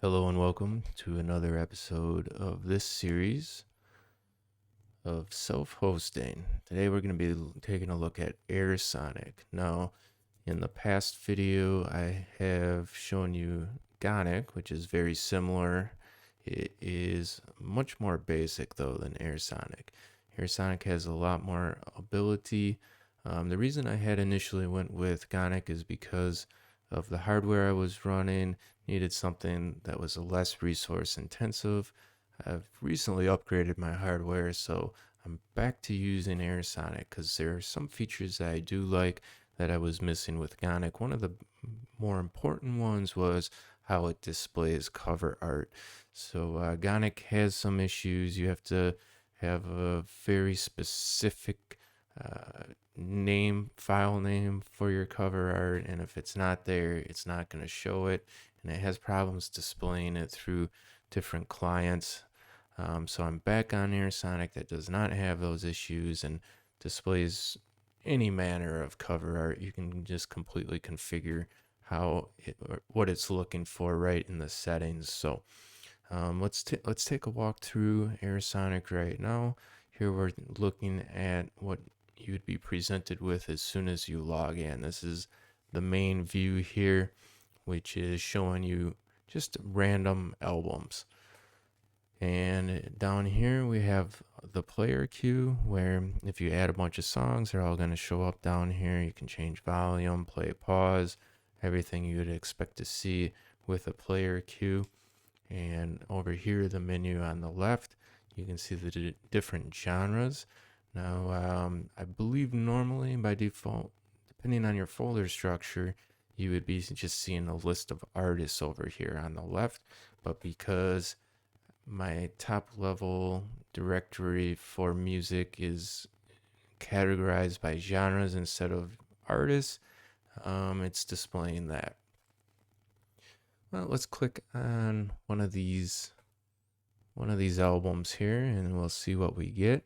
Hello and welcome to another episode of this series of self-hosting. Today we're going to be taking a look at Airsonic. Now, in the past video, I have shown you Gonic, which is very similar. It is much more basic though than Airsonic. Airsonic has a lot more ability. The reason I had initially went with Gonic is because of the hardware I was running. Needed something that was less resource intensive. I've recently upgraded my hardware, so I'm back to using Airsonic because there are some features that I do like that I was missing with Gonic. One of the more important ones was how it displays cover art. So Gonic has some issues. You have to have a very specific file name for your cover art, and if it's not there, it's not going to show it, and it has problems displaying it through different clients. So I'm back on Airsonic that does not have those issues and displays any manner of cover art. You can just completely configure what it's looking for right in the settings. So let's take a walk through Airsonic right now. Here we're looking at what you'd be presented with as soon as you log in. This is the main view here, which is showing you just random albums. And down here we have the player queue, where if you add a bunch of songs, they're all going to show up down here. You can change volume, play, pause, everything you would expect to see with a player queue. And over here, the menu on the left, you can see the different genres. Now, I believe normally by default, depending on your folder structure, you would be just seeing a list of artists over here on the left. But because my top level directory for music is categorized by genres instead of artists, it's displaying that. Well, let's click on one of these albums here, and we'll see what we get.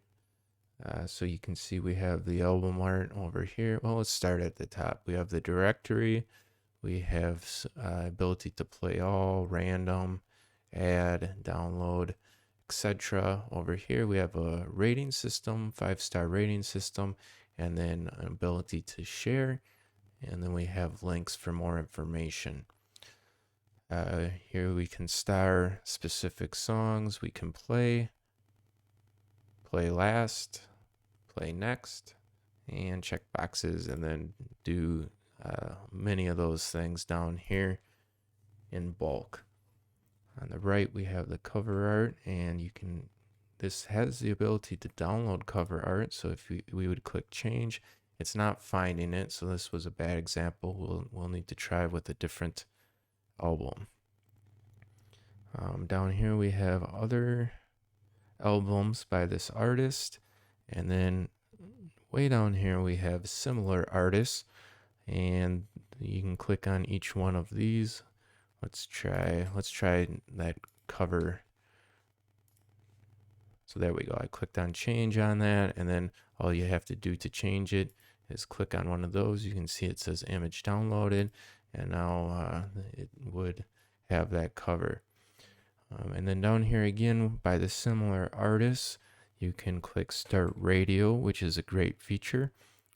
So you can see we have the album art over here. Well, let's start at the top. We have the directory. We have ability to play all, random, add, download, etc. Over here we have a rating system, 5-star rating system, and then an ability to share. And then we have links for more information. Here we can star specific songs. We can play last, play next, and check boxes, and then do many of those things down here in bulk. On the right, we have the cover art, and this has the ability to download cover art. So if we would click change, it's not finding it. So this was a bad example. We'll need to try with a different album. Down here we have other albums by this artist, and then way down here we have similar artists, and you can click on each one of these. Let's try that cover. So there we go. I clicked on change on that, and then all you have to do to change it is click on one of those. You can see it says image downloaded, and now it would have that cover. And then down here again, by the similar artists, you can click start radio, which is a great feature.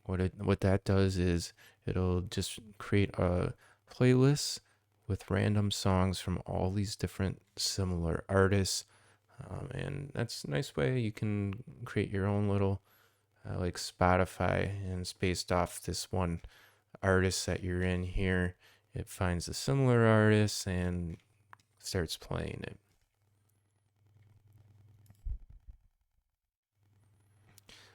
What that does is it'll just create a playlist with random songs from all these different similar artists. And that's a nice way you can create your own little like Spotify, and it's based off this one artist that you're in here. It finds a similar artist and starts playing it.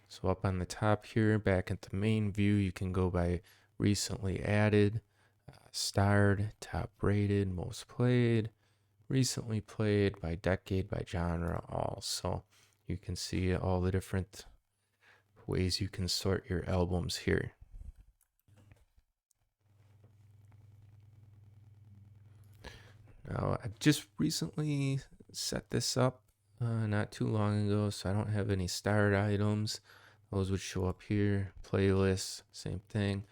So up on the top here, back at the main view, you can go by recently added, starred, top rated, most played, recently played, by decade, by genre, all. So you can see all the different ways you can sort your albums here. Now, I've just recently set this up not too long ago, so I don't have any starred items. Those would show up here. Playlists, same thing.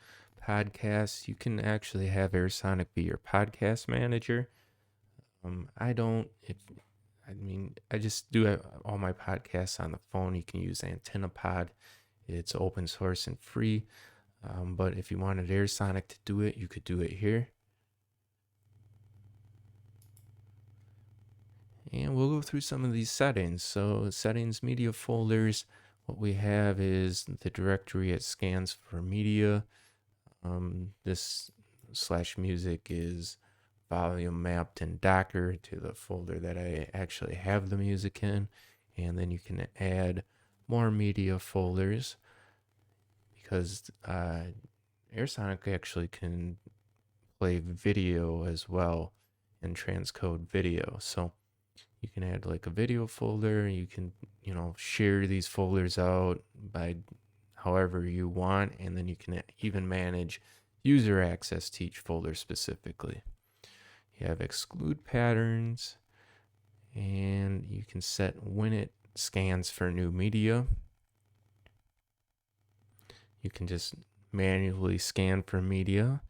Podcasts, you can actually have Airsonic be your podcast manager. I don't. I just do all my podcasts on the phone. You can use Antenna Pod. It's open source and free. But if you wanted Airsonic to do it, you could do it here. And we'll go through some of these settings. So settings, media folders. What we have is the directory. It scans for media. This slash music is volume mapped in Docker to the folder that I actually have the music in. And then you can add more media folders because Airsonic actually can play video as well and transcode video. So you can add like a video folder. You can, share these folders out by however you want. And then you can even manage user access to each folder specifically. You have exclude patterns, and you can set when it scans for new media. You can just manually scan for media.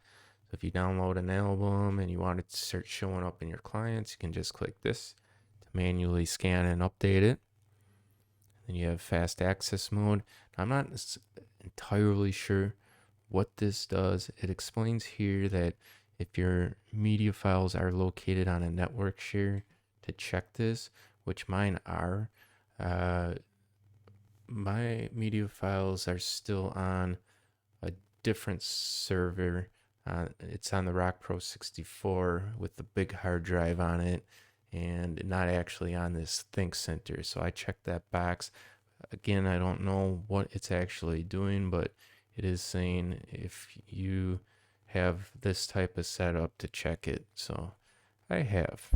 So if you download an album and you want it to start showing up in your clients, you can just click this to manually scan and update it. Then you have fast access mode. Now, I'm not entirely sure what this does. It explains here that if your media files are located on a network share, to check this, which mine are. My media files are still on a different server. It's on the Rock Pro 64 with the big hard drive on it and not actually on this Think Center. So I checked that box. Again, I don't know what it's actually doing, but it is saying if you have this type of setup to check it. So I have.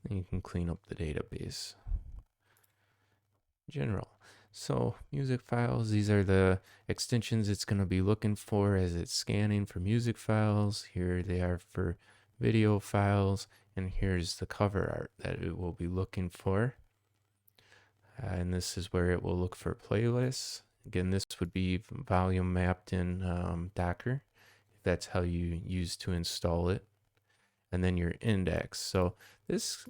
And you can clean up the database. General. So music files, these are the extensions it's going to be looking for as it's scanning for music files. Here they are for video files, and here's the cover art that it will be looking for. And this is where it will look for playlists. Again, this would be volume mapped in Docker, if that's how you use to install it. And then your index. So this,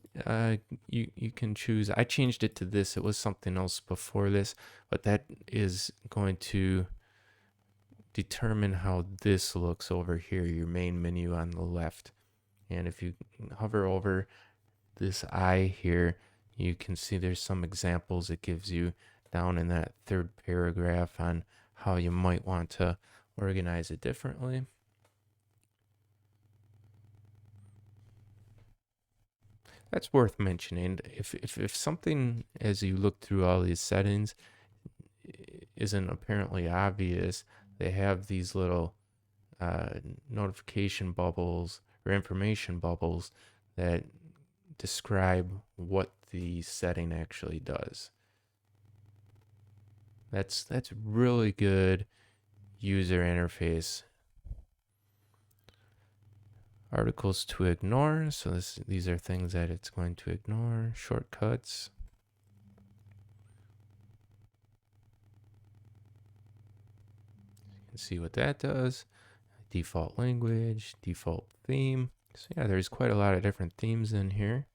you can choose. I changed it to this. It was something else before this, but that is going to determine how this looks over here, your main menu on the left. And if you hover over this eye here, you can see there's some examples it gives you down in that third paragraph on how you might want to organize it differently. That's worth mentioning. If something, as you look through all these settings, isn't apparently obvious, they have these little notification bubbles or information bubbles that describe what the setting actually does. That's really good user interface. Articles to ignore. So these are things that it's going to ignore. Shortcuts. You can see what that does. Default language, default theme. So yeah, there's quite a lot of different themes in here.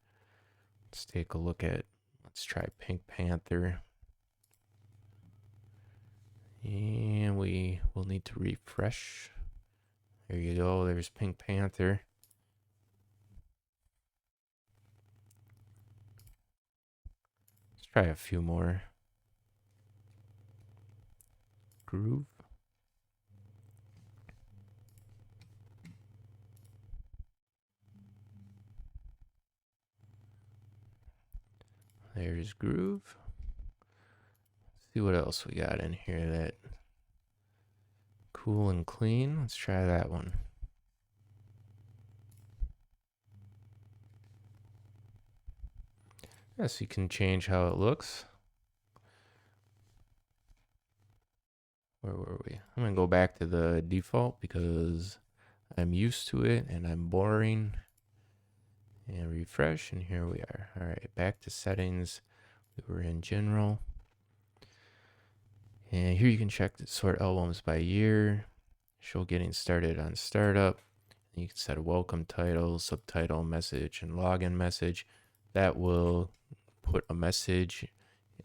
Let's take a look at, let's try Pink Panther. And we will need to refresh. There you go, there's Pink Panther. Let's try a few more. Groove. There's Groove. Let's see what else we got in here that cool and clean. Let's try that one. Yes, you can change how it looks. Where were we? I'm gonna go back to the default because I'm used to it and I'm boring. And refresh, and here we are. All right, back to settings. We were in general. And here you can check the sort albums by year, show getting started on startup. You can set a welcome title, subtitle, message, and login message. That will put a message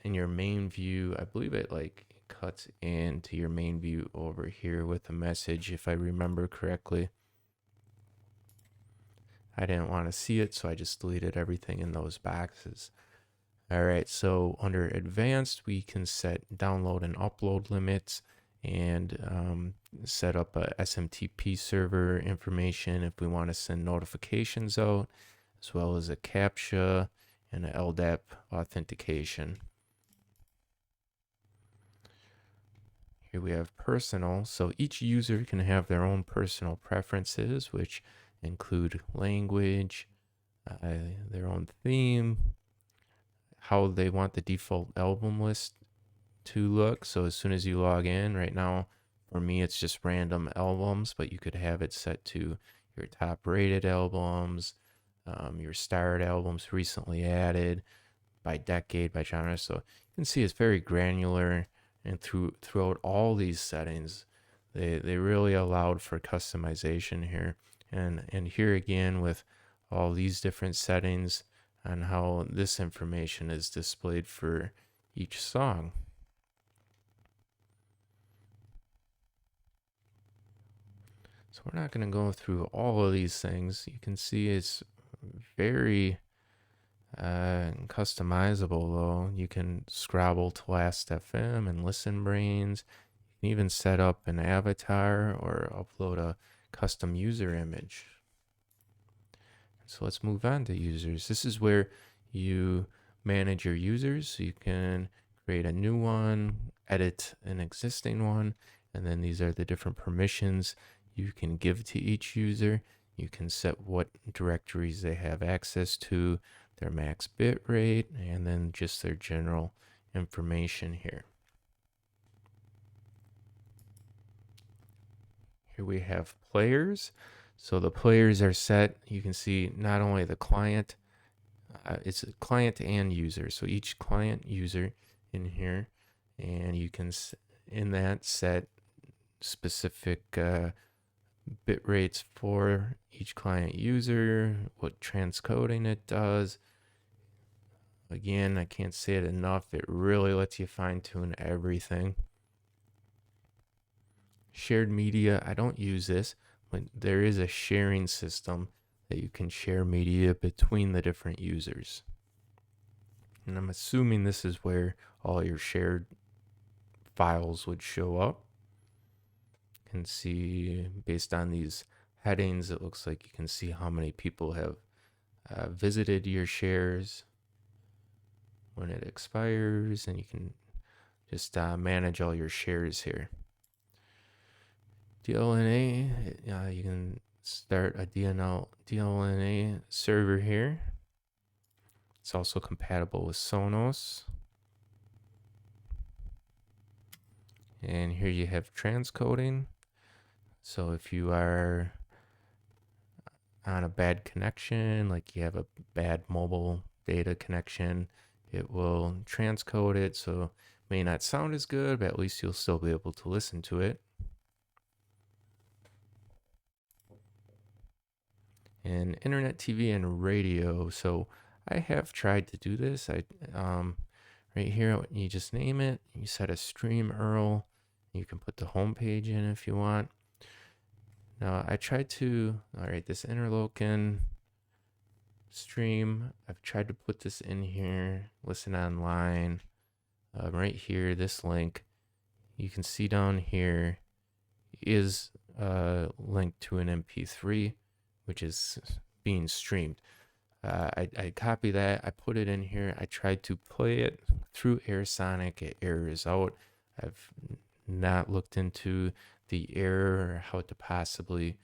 in your main view. I believe it like cuts into your main view over here with a message, if I remember correctly. I didn't want to see it, so I just deleted everything in those boxes. All right, so under advanced, we can set download and upload limits and set up a SMTP server information if we want to send notifications out, as well as a CAPTCHA and an LDAP authentication. Here we have personal. So each user can have their own personal preferences, which include language, their own theme, how they want the default album list to look. So as soon as you log in, right now, for me, it's just random albums, but you could have it set to your top rated albums, your starred albums recently added by decade, by genre. So you can see it's very granular, and throughout all these settings, they really allowed for customization here. And here again with all these different settings on how this information is displayed for each song. So we're not going to go through all of these things. You can see it's very customizable though. You can scrabble to Last FM and Listen Brains. You can even set up an avatar or upload a custom user image. So let's move on to users. This is where you manage your users. So you can create a new one, edit an existing one, and then these are the different permissions you can give to each user. You can set what directories they have access to, their max bit rate, and then just their general information here. Here we have players. So the players are set. You can see not only the client, it's a client and user. So each client user in here, and you can in that set specific bit rates for each client user, what transcoding it does. Again, I can't say it enough. It really lets you fine tune everything. Shared media, I don't use this, but there is a sharing system that you can share media between the different users. And I'm assuming this is where all your shared files would show up. You can see based on these headings, it looks like you can see how many people have visited your shares, when it expires, and you can just manage all your shares here. DLNA, you can start a DLNA server here. It's also compatible with Sonos. And here you have transcoding. So if you are on a bad connection, like you have a bad mobile data connection, it will transcode it. So it may not sound as good, but at least you'll still be able to listen to it. And internet TV and radio. So I have tried to do this. Right here, you just name it. You set a stream URL. You can put the home page in if you want. Now I tried to, all right, this interlocan stream, I've tried to put this in here, listen online. Right here, this link, you can see down here is linked to an MP3, which is being streamed. I copy that, I put it in here, I tried to play it through Airsonic, it errors out. I've not looked into the error or how to possibly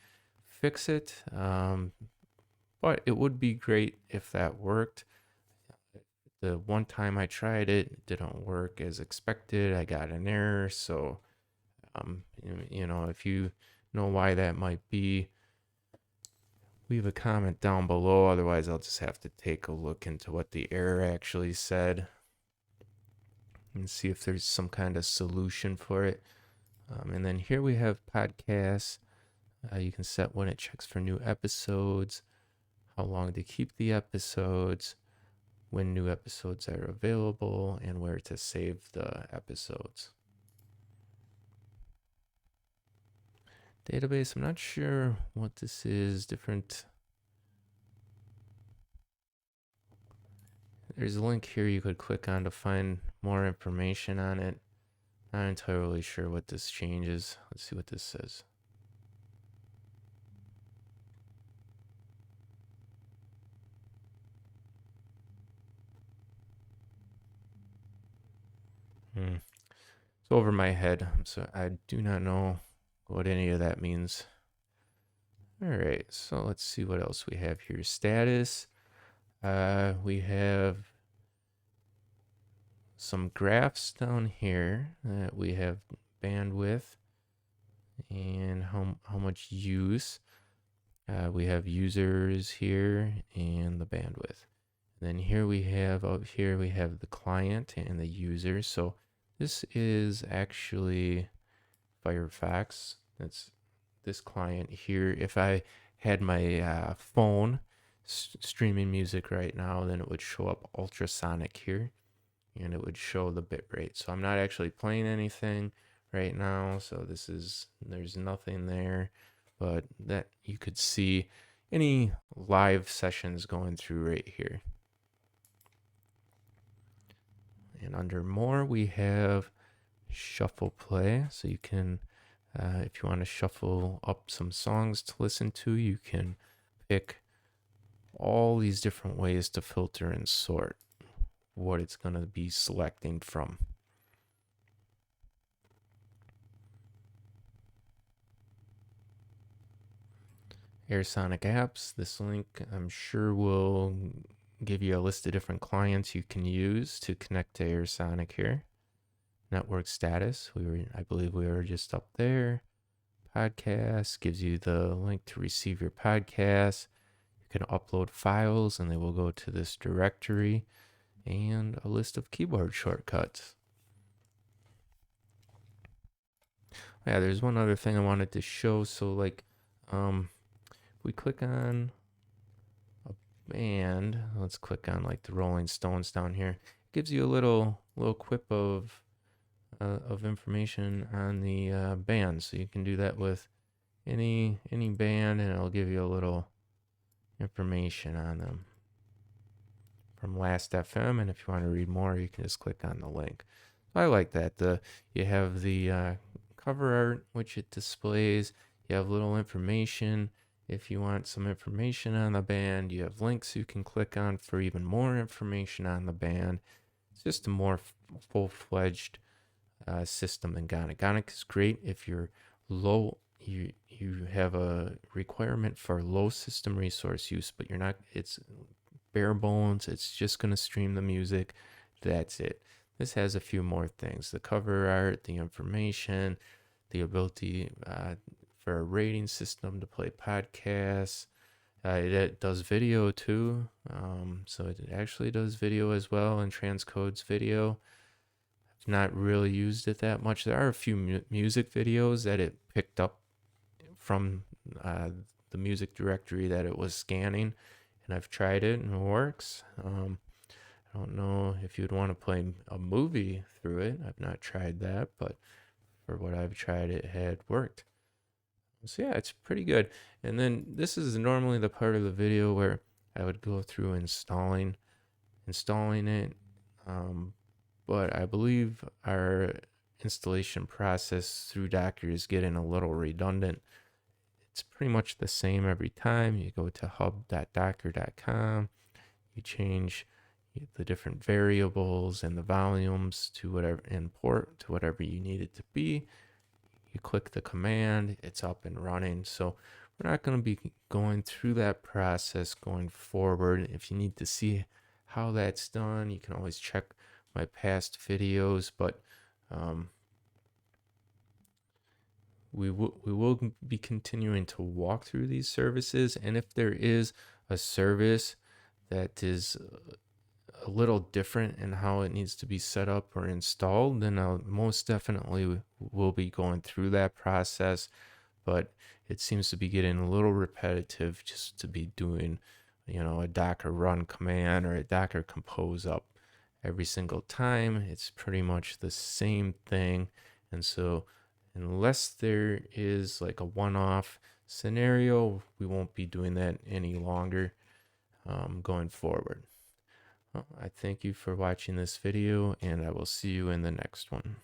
fix it, but it would be great if that worked. The one time I tried it, it didn't work as expected. I got an error, so if you know why that might be, leave a comment down below. Otherwise, I'll just have to take a look into what the error actually said and see if there's some kind of solution for it. And then here we have podcasts. You can set when it checks for new episodes, how long to keep the episodes, when new episodes are available, and where to save the episodes. Database, I'm not sure what this is. Different. There's a link here you could click on to find more information on it. Not entirely sure what this changes. Let's see what this says. It's over my head, so I do not know what any of that means. All right, so let's see what else we have here. Status. We have some graphs down here that we have bandwidth and how much use. We have users here and the bandwidth. Then here we have up here we have the client and the user. So this is actually Firefox. That's this client here. If I had my phone streaming music right now, then it would show up ultrasonic here and it would show the bit rate. So I'm not actually playing anything right now. So there's nothing there, but that you could see any live sessions going through right here. And under more, we have shuffle play. So you can, if you want to shuffle up some songs to listen to, you can pick all these different ways to filter and sort what it's going to be selecting from. Airsonic apps. This link, I'm sure, will give you a list of different clients you can use to connect to Airsonic here. Network status. I believe we were just up there. Podcast gives you the link to receive your podcast. You can upload files and they will go to this directory, and a list of keyboard shortcuts. Yeah, there's one other thing I wanted to show. So like, we click on a band, let's click on like the Rolling Stones down here. It gives you a little quip of information on the band. So you can do that with any band, and it'll give you a little information on them from Last FM. And if you want to read more, you can just click on the link. I like that. You have the cover art, which it displays. You have little information. If you want some information on the band, you have links you can click on for even more information on the band. It's just a more full-fledged system than Gonic. Gonic is great if you're low. You have a requirement for low system resource use, but you're not. It's bare bones. It's just going to stream the music. That's it. This has a few more things: the cover art, the information, the ability for a rating system to play podcasts. It does video too, so it actually does video as well and transcodes video. I've not really used it that much. There are a few music videos that it picked up from the music directory that it was scanning, and I've tried it and it works. I don't know if you'd want to play a movie through it. I've not tried that, but for what I've tried, it had worked. So yeah, it's pretty good. And then this is normally the part of the video where I would go through installing it. But I believe our installation process through Docker is getting a little redundant. It's pretty much the same every time. You go to hub.docker.com, you change the different variables and the volumes to whatever, import to whatever you need it to be. You click the command, it's up and running. So we're not going to be going through that process going forward. If you need to see how that's done, you can always check my past videos, but we will be continuing to walk through these services. And if there is a service that is a little different in how it needs to be set up or installed, then I'll most definitely will be going through that process. But it seems to be getting a little repetitive just to be doing, a Docker run command or a Docker compose up every single time. It's pretty much the same thing. And so unless there is like a one-off scenario, we won't be doing that any longer going forward. Well, I thank you for watching this video, and I will see you in the next one.